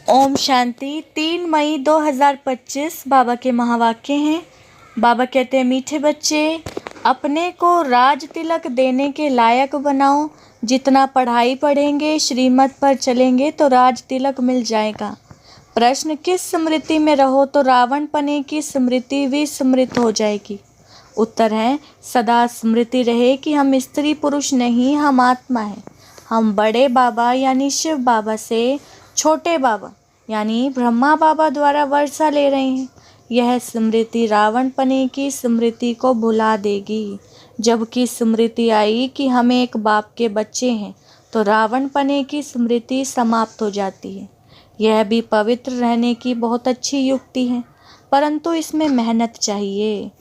ओम शांति। 3 मई 2025 बाबा के महावाक्य हैं। बाबा कहते हैं, मीठे बच्चे, अपने को राज तिलक देने के लायक बनाओ। जितना पढ़ाई पढ़ेंगे, श्रीमत पर चलेंगे तो राज तिलक मिल जाएगा। प्रश्न, किस स्मृति में रहो तो रावण पने की स्मृति विस्मृत हो जाएगी? उत्तर है, सदा स्मृति रहे कि हम स्त्री पुरुष नहीं, हम आत्मा हैं। हम बड़े बाबा यानी शिव बाबा से छोटे बाबा यानी ब्रह्मा बाबा द्वारा वर्षा ले रहे हैं। यह स्मृति रावण पने की स्मृति को भुला देगी। जबकि स्मृति आई कि हम एक बाप के बच्चे हैं तो रावण पने की स्मृति समाप्त हो जाती है। यह भी पवित्र रहने की बहुत अच्छी युक्ति है, परंतु इसमें मेहनत चाहिए।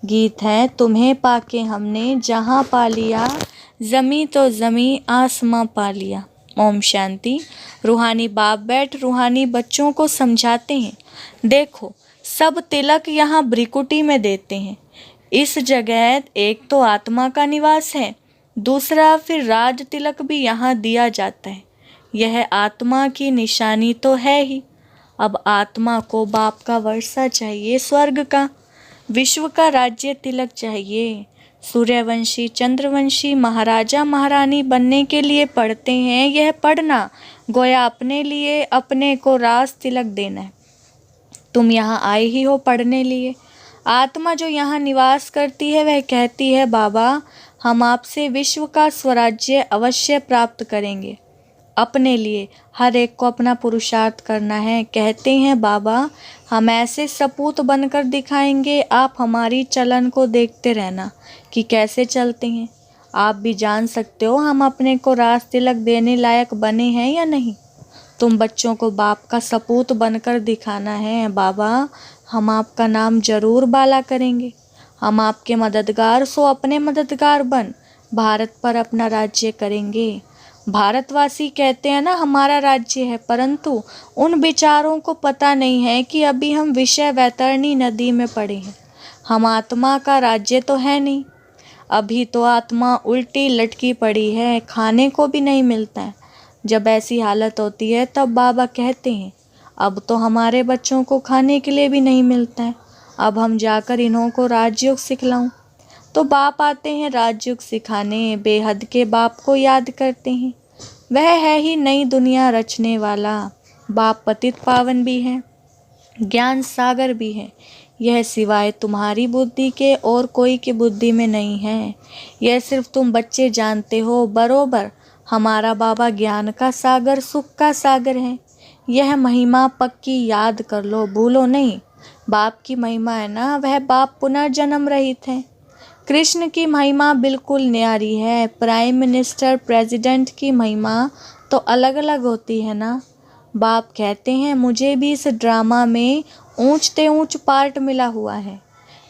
गीत है, तुम्हें पाके हमने जहाँ पा लिया, ज़मी तो ज़मी आसमां पा लिया। ओम शांति। रूहानी बाप बैठ रूहानी बच्चों को समझाते हैं, देखो सब तिलक यहाँ भ्रिकुटी में देते हैं। इस जगह एक तो आत्मा का निवास है, दूसरा फिर राज तिलक भी यहाँ दिया जाता है। यह आत्मा की निशानी तो है ही। अब आत्मा को बाप का वर्षा चाहिए, स्वर्ग का, विश्व का राज्य तिलक चाहिए। सूर्यवंशी चंद्रवंशी महाराजा महारानी बनने के लिए पढ़ते हैं। यह पढ़ना गोया अपने लिए अपने को राज तिलक देना है। तुम यहाँ आए ही हो पढ़ने लिए। आत्मा जो यहाँ निवास करती है वह कहती है, बाबा हम आपसे विश्व का स्वराज्य अवश्य प्राप्त करेंगे। अपने लिए हर एक को अपना पुरुषार्थ करना है। कहते हैं, बाबा हम ऐसे सपूत बनकर दिखाएंगे, आप हमारी चलन को देखते रहना कि कैसे चलते हैं। आप भी जान सकते हो हम अपने को राज तिलक देने लायक बने हैं या नहीं। तुम बच्चों को बाप का सपूत बनकर दिखाना है। बाबा हम आपका नाम जरूर बाला करेंगे। हम आपके मददगार, सो अपने मददगार बन भारत पर अपना राज्य करेंगे। भारतवासी कहते हैं ना हमारा राज्य है, परंतु उन बेचारों को पता नहीं है कि अभी हम विषय वैतरणी नदी में पड़े हैं। हम आत्मा का राज्य तो है नहीं। अभी तो आत्मा उल्टी लटकी पड़ी है, खाने को भी नहीं मिलता है। जब ऐसी हालत होती है तब बाबा कहते हैं, अब तो हमारे बच्चों को खाने के लिए भी नहीं मिलता है, अब हम जाकर इन्हों को राजयोग सिखलाऊं। तो बाप आते हैं राजयोग सिखाने, बेहद के बाप को याद करते हैं। वह है ही नई दुनिया रचने वाला। बाप पतित पावन भी है, ज्ञान सागर भी है। यह सिवाय तुम्हारी बुद्धि के और कोई की बुद्धि में नहीं है। यह सिर्फ तुम बच्चे जानते हो। बरोबर हमारा बाबा ज्ञान का सागर, सुख का सागर है। यह महिमा पक्की याद कर लो, भूलो नहीं। बाप की महिमा है ना, वह बाप पुनर्जन्म रहित है। कृष्ण की महिमा बिल्कुल न्यारी है। प्राइम मिनिस्टर, प्रेसिडेंट की महिमा तो अलग अलग होती है ना। बाप कहते हैं, मुझे भी इस ड्रामा में ऊंचते ऊंच पार्ट मिला हुआ है।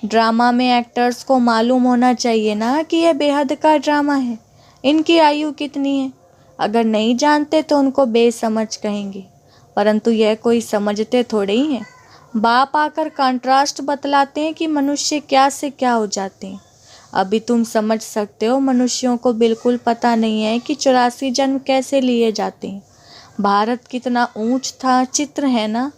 ड्रामा में एक्टर्स को मालूम होना चाहिए ना कि यह बेहद का ड्रामा है। इनकी आयु कितनी है? अगर नहीं जानते तो उनको बेसमझ कहेंगे, परंतु यह कोई समझते थोड़े ही हैं। बाप आकर कंट्रास्ट बतलाते हैं कि मनुष्य क्या से क्या हो जाते हैं। अभी तुम समझ सकते हो, मनुष्यों को बिल्कुल पता नहीं है कि 84 जन्म कैसे लिए जाते हैं। भारत कितना ऊंच था, चित्र है ना।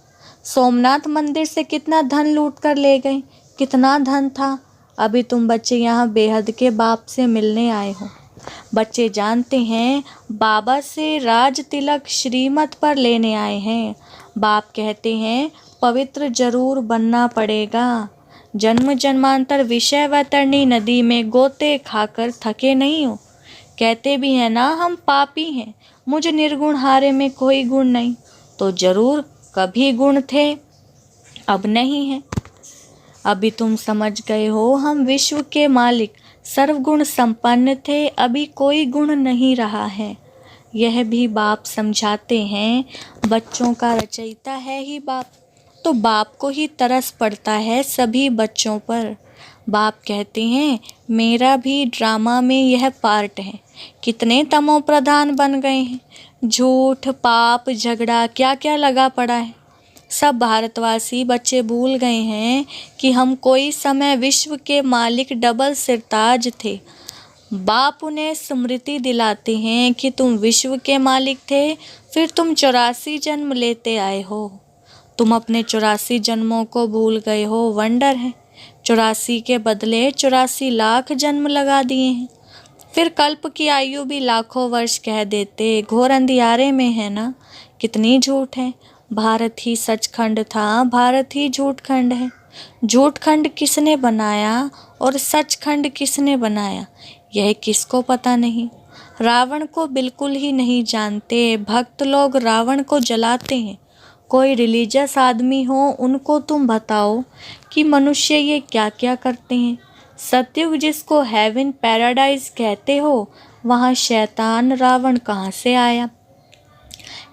सोमनाथ मंदिर से कितना धन लूट कर ले गए, कितना धन था। अभी तुम बच्चे यहाँ बेहद के बाप से मिलने आए हो। बच्चे जानते हैं बाबा से राज तिलक श्रीमत पर लेने आए हैं। बाप कहते हैं, पवित्र जरूर बनना पड़ेगा। जन्म जन्मांतर विषय वैतरणी नदी में गोते खाकर थके नहीं हो। कहते भी हैं ना हम पापी हैं, मुझ निर्गुण हारे में कोई गुण नहीं। तो जरूर कभी गुण थे, अब नहीं है। अभी तुम समझ गए हो हम विश्व के मालिक सर्वगुण संपन्न थे, अभी कोई गुण नहीं रहा है। यह भी बाप समझाते हैं, बच्चों का रचयिता है ही बाप, तो बाप को ही तरस पड़ता है सभी बच्चों पर। बाप कहते हैं, मेरा भी ड्रामा में यह पार्ट है। कितने तमो प्रधान बन गए हैं, झूठ पाप झगड़ा क्या क्या लगा पड़ा है। सब भारतवासी बच्चे भूल गए हैं कि हम कोई समय विश्व के मालिक डबल सिरताज थे। बाप उन्हें स्मृति दिलाते हैं कि तुम विश्व के मालिक थे, फिर तुम 84 जन्म लेते आए हो। तुम अपने 84 जन्मों को भूल गए हो, वंडर है। 84 के बदले 84 लाख जन्म लगा दिए हैं। फिर कल्प की आयु भी लाखों वर्ष कह देते, घोर अंधियारे में है ना। कितनी झूठ है। भारत ही सचखंड था, भारत ही झूठखंड है। झूठखंड किसने बनाया और सचखंड किसने बनाया, यह किसको पता नहीं। रावण को बिल्कुल ही नहीं जानते। भक्त लोग रावण को जलाते हैं। कोई रिलीजियस आदमी हो, उनको तुम बताओ कि मनुष्य ये क्या क्या करते हैं। सतयुग जिसको हेवन पैराडाइज कहते हो, वहाँ शैतान रावण कहाँ से आया।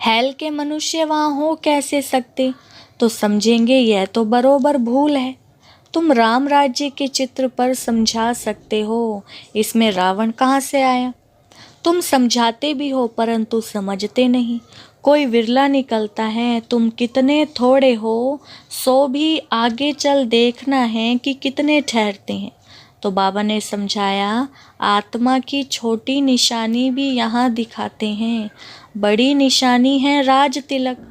हेल के मनुष्य वहाँ हो कैसे सकते, तो समझेंगे यह तो बरोबर भूल है। तुम राम राज्य के चित्र पर समझा सकते हो, इसमें रावण कहाँ से आया। तुम समझाते भी हो परंतु समझते नहीं। कोई विरला निकलता है। तुम कितने थोड़े हो, सो भी आगे चल देखना है कि कितने ठहरते हैं। तो बाबा ने समझाया, आत्मा की छोटी निशानी भी यहाँ दिखाते हैं। बड़ी निशानी है राज तिलक।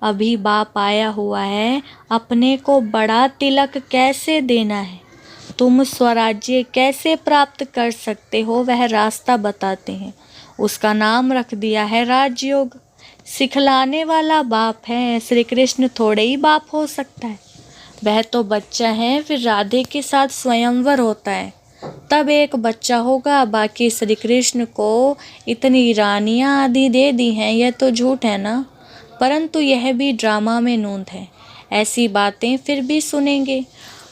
अभी बाप आया हुआ है, अपने को बड़ा तिलक कैसे देना है, तुम स्वराज्य कैसे प्राप्त कर सकते हो, वह रास्ता बताते हैं। उसका नाम रख दिया है राजयोग। सिखलाने वाला बाप है। श्री कृष्ण थोड़े ही बाप हो सकता है। वह तो बच्चा है, फिर राधे के साथ स्वयंवर होता है, तब एक बच्चा होगा। बाकी श्री कृष्ण को इतनी रानियां आदि दे दी हैं, यह तो झूठ है ना। परंतु यह भी ड्रामा में नूंद है। ऐसी बातें फिर भी सुनेंगे।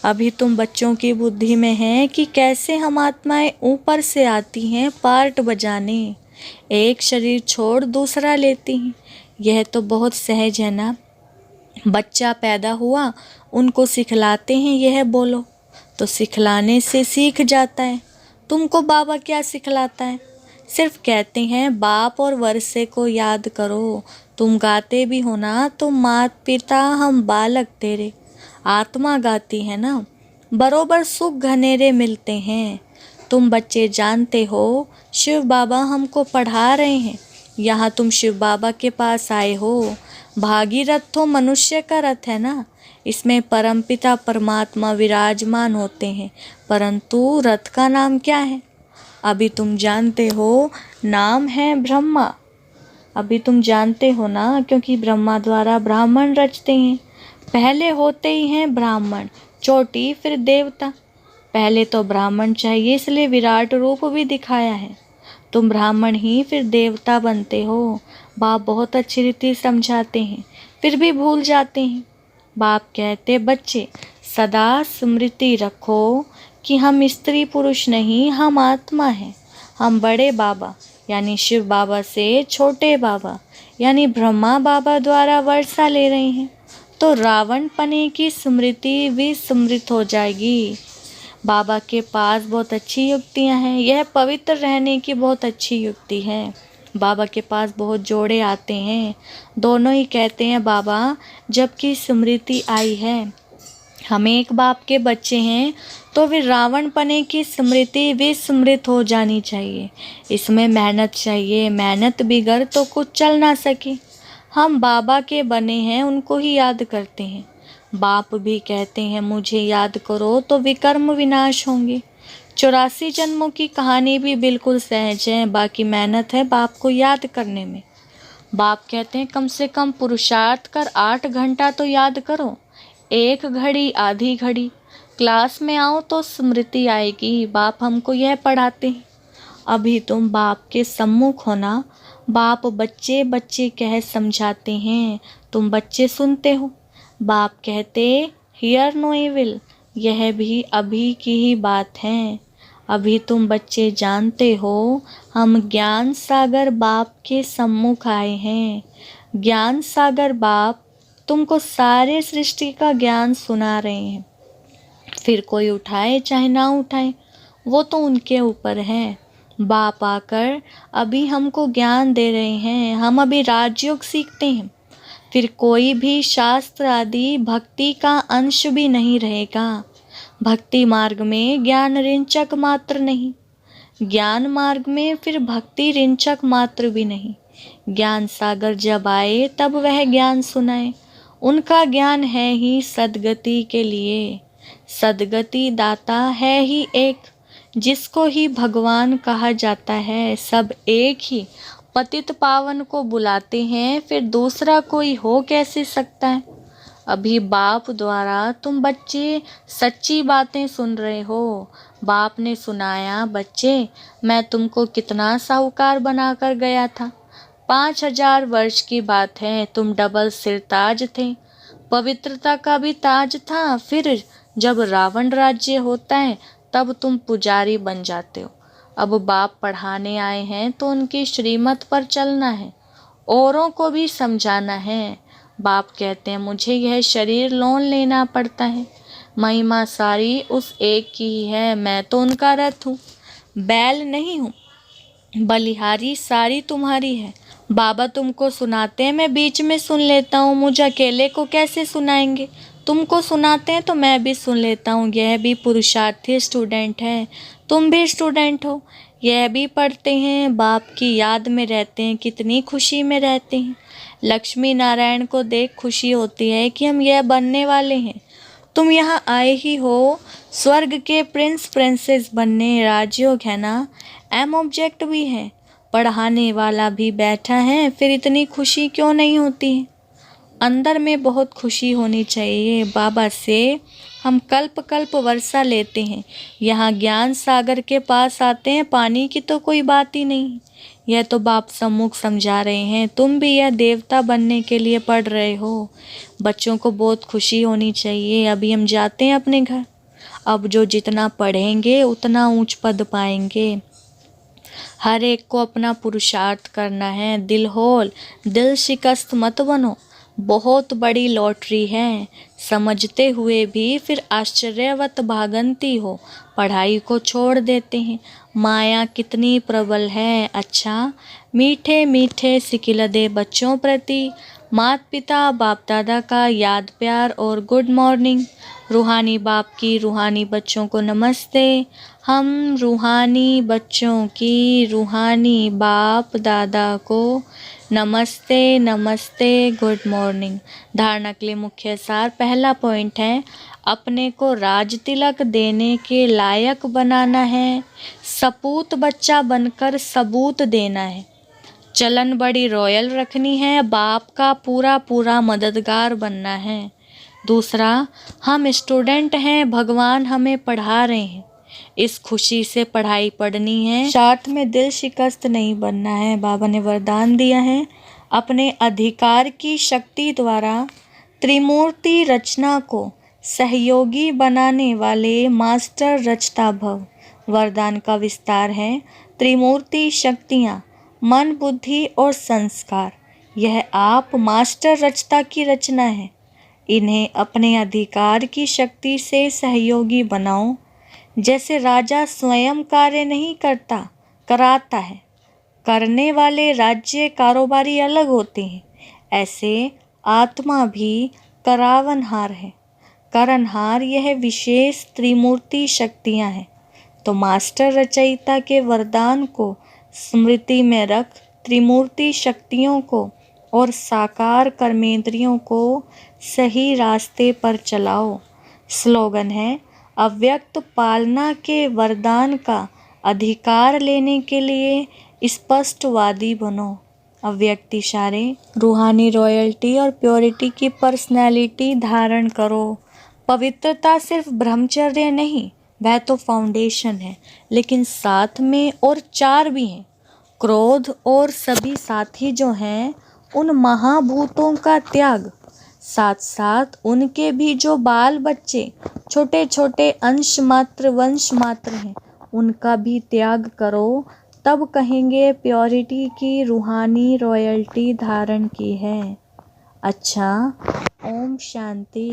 अभी तुम बच्चों की बुद्धि में है कि कैसे हम आत्माएं ऊपर से आती हैं पार्ट बजाने, एक शरीर छोड़ दूसरा लेती हैं। यह तो बहुत सहज है ना। बच्चा पैदा हुआ, उनको सिखलाते हैं यह बोलो, तो सिखलाने से सीख जाता है। तुमको बाबा क्या सिखलाता है, सिर्फ कहते हैं बाप और वर्षे को याद करो। तुम गाते भी हो ना, तो मात पिता हम बालक तेरे, आत्मा गाती है ना। बरोबर सुख घनेरे मिलते हैं। तुम बच्चे जानते हो शिव बाबा हमको पढ़ा रहे हैं। यहाँ तुम शिव बाबा के पास आए हो। भागीरथ तो मनुष्य का रथ है ना, इसमें परमपिता परमात्मा विराजमान होते हैं, परंतु रथ का नाम क्या है, अभी तुम जानते हो, नाम है ब्रह्मा। अभी तुम जानते हो ना, क्योंकि ब्रह्मा द्वारा ब्राह्मण रचते हैं। पहले होते ही हैं ब्राह्मण, चोटी फिर देवता। पहले तो ब्राह्मण चाहिए, इसलिए विराट रूप भी दिखाया है। तुम ब्राह्मण ही फिर देवता बनते हो। बाप बहुत अच्छी रीति समझाते हैं, फिर भी भूल जाते हैं। बाप कहते, बच्चे सदा स्मृति रखो कि हम स्त्री पुरुष नहीं, हम आत्मा हैं। हम बड़े बाबा यानी शिव बाबा से छोटे बाबा यानी ब्रह्मा बाबा द्वारा वर्षा ले रहे हैं, तो रावण पने की स्मृति भी स्मृत हो जाएगी। बाबा के पास बहुत अच्छी युक्तियाँ हैं। यह पवित्र रहने की बहुत अच्छी युक्ति है। बाबा के पास बहुत जोड़े आते हैं, दोनों ही कहते हैं बाबा जबकि स्मृति आई है, हम एक बाप के बच्चे हैं, तो फिर रावण पने की स्मृति विस्मृत हो जानी चाहिए। इसमें मेहनत चाहिए, मेहनत बिगड़ तो कुछ चल ना सके। हम बाबा के बने हैं, उनको ही याद करते हैं। बाप भी कहते हैं मुझे याद करो तो विकर्म विनाश होंगे। 84 जन्मों की कहानी भी बिल्कुल सहज है, बाकी मेहनत है बाप को याद करने में। बाप कहते हैं कम से कम पुरुषार्थ कर 8 घंटा तो याद करो, 1 घड़ी आधी घड़ी क्लास में आओ तो स्मृति आएगी। बाप हमको यह पढ़ाते हैं। अभी तुम बाप के सम्मुख हो ना, बाप बच्चे बच्चे कह समझाते हैं, तुम बच्चे सुनते हो। बाप कहते हियर नो इविल, यह भी अभी की ही बात है। अभी तुम बच्चे जानते हो, हम ज्ञान सागर बाप के सम्मुख आए हैं। ज्ञान सागर बाप तुमको सारे सृष्टि का ज्ञान सुना रहे हैं। फिर कोई उठाए चाहे ना उठाए, वो तो उनके ऊपर है। बाप आकर अभी हमको ज्ञान दे रहे हैं, हम अभी राजयोग सीखते हैं। फिर कोई भी शास्त्र आदि भक्ति का अंश भी नहीं रहेगा। भक्ति मार्ग में ज्ञान रिंचक मात्र नहीं, ज्ञान मार्ग में फिर भक्ति रिंचक मात्र भी नहीं। ज्ञान सागर जब आए तब वह ज्ञान सुनाए। उनका ज्ञान है ही सद्गति के लिए। सद्गति दाता है ही एक, जिसको ही भगवान कहा जाता है। सब एक ही पतित पावन को बुलाते हैं, फिर दूसरा कोई हो कैसे सकता है। अभी बाप द्वारा तुम बच्चे सच्ची बातें सुन रहे हो। बाप ने सुनाया, बच्चे मैं तुमको कितना साहूकार बनाकर गया था। 5000 वर्ष की बात है, तुम डबल सिरताज थे, पवित्रता का भी ताज था। फिर जब रावण राज्य होता है तब तुम पुजारी बन जाते हो। अब बाप पढ़ाने आए हैं तो उनकी श्रीमत पर चलना है, औरों को भी समझाना है। बाप कहते हैं मुझे यह शरीर लोन लेना पड़ता है, महिमा सारी उस एक की ही है। मैं तो उनका रथ हूँ, बैल नहीं हूँ, बलिहारी सारी तुम्हारी है। बाबा तुमको सुनाते हैं, मैं बीच में सुन लेता हूँ। मुझे अकेले को कैसे सुनाएंगे, तुमको सुनाते हैं तो मैं भी सुन लेता हूँ। यह भी पुरुषार्थी स्टूडेंट है, तुम भी स्टूडेंट हो। यह भी पढ़ते हैं, बाप की याद में रहते हैं, कितनी खुशी में रहते हैं। लक्ष्मी नारायण को देख खुशी होती है कि हम यह बनने वाले हैं। तुम यहाँ आए ही हो स्वर्ग के प्रिंस प्रिंसेस बनने। राजयोग है ना, एम ऑब्जेक्ट भी है, पढ़ाने वाला भी बैठा है, फिर इतनी खुशी क्यों नहीं होती है। अंदर में बहुत खुशी होनी चाहिए। बाबा से हम कल्प कल्प वर्षा लेते हैं, यहाँ ज्ञान सागर के पास आते हैं, पानी की तो कोई बात ही नहीं। यह तो बाप सम्मुख समझा रहे हैं। तुम भी यह देवता बनने के लिए पढ़ रहे हो। बच्चों को बहुत खुशी होनी चाहिए। अभी हम जाते हैं अपने घर, अब जो जितना पढ़ेंगे उतना ऊंच पद पाएंगे। हर एक को अपना पुरुषार्थ करना है। दिल होल दिल शिकस्त मत बनो, बहुत बड़ी लॉटरी है। समझते हुए भी फिर आश्चर्यवत भागंती हो, पढ़ाई को छोड़ देते हैं। माया कितनी प्रबल है। अच्छा मीठे मीठे सिकिलदे बच्चों प्रति माता पिता बाप दादा का याद प्यार और गुड मॉर्निंग। रूहानी बाप की रूहानी बच्चों को नमस्ते। हम रूहानी बच्चों की रूहानी बाप दादा को नमस्ते नमस्ते, गुड मॉर्निंग। धारणा के लिए मुख्य सार। पहला पॉइंट है, अपने को राज तिलक देने के लायक बनाना है। सपूत बच्चा बनकर सबूत देना है। चलन बड़ी रॉयल रखनी है। बाप का पूरा पूरा मददगार बनना है। दूसरा, हम स्टूडेंट हैं, भगवान हमें पढ़ा रहे हैं, इस खुशी से पढ़ाई पढ़नी है। साथ में दिल शिकस्त नहीं बनना है। बाबा ने वरदान दिया है, अपने अधिकार की शक्ति द्वारा त्रिमूर्ति रचना को सहयोगी बनाने वाले मास्टर रचता भव। वरदान का विस्तार है, त्रिमूर्ति शक्तियाँ मन बुद्धि और संस्कार, यह आप मास्टर रचता की रचना है। इन्हें अपने अधिकार की शक्ति से सहयोगी बनाओ। जैसे राजा स्वयं कार्य नहीं करता, कराता है। करने वाले राज्य कारोबारी अलग होते हैं, ऐसे आत्मा भी करावनहार है। करनहार यह विशेष त्रिमूर्ति शक्तियाँ हैं। तो मास्टर रचयिता के वरदान को स्मृति में रख त्रिमूर्ति शक्तियों को और साकार कर्मेंद्रियों को सही रास्ते पर चलाओ। स्लोगन है, अव्यक्त पालना के वरदान का अधिकार लेने के लिए स्पष्टवादी बनो। अव्यक्त इशारे, रूहानी रॉयल्टी और प्योरिटी की पर्सनैलिटी धारण करो। पवित्रता सिर्फ ब्रह्मचर्य नहीं, वह तो फाउंडेशन है, लेकिन साथ में और 4 भी हैं। क्रोध और सभी साथी जो हैं, उन महाभूतों का त्याग, साथ साथ उनके भी जो बाल बच्चे छोटे छोटे अंश मात्र वंश मात्र हैं, उनका भी त्याग करो। तब कहेंगे प्योरिटी की रूहानी रॉयल्टी धारण की है। अच्छा, ओम शांति।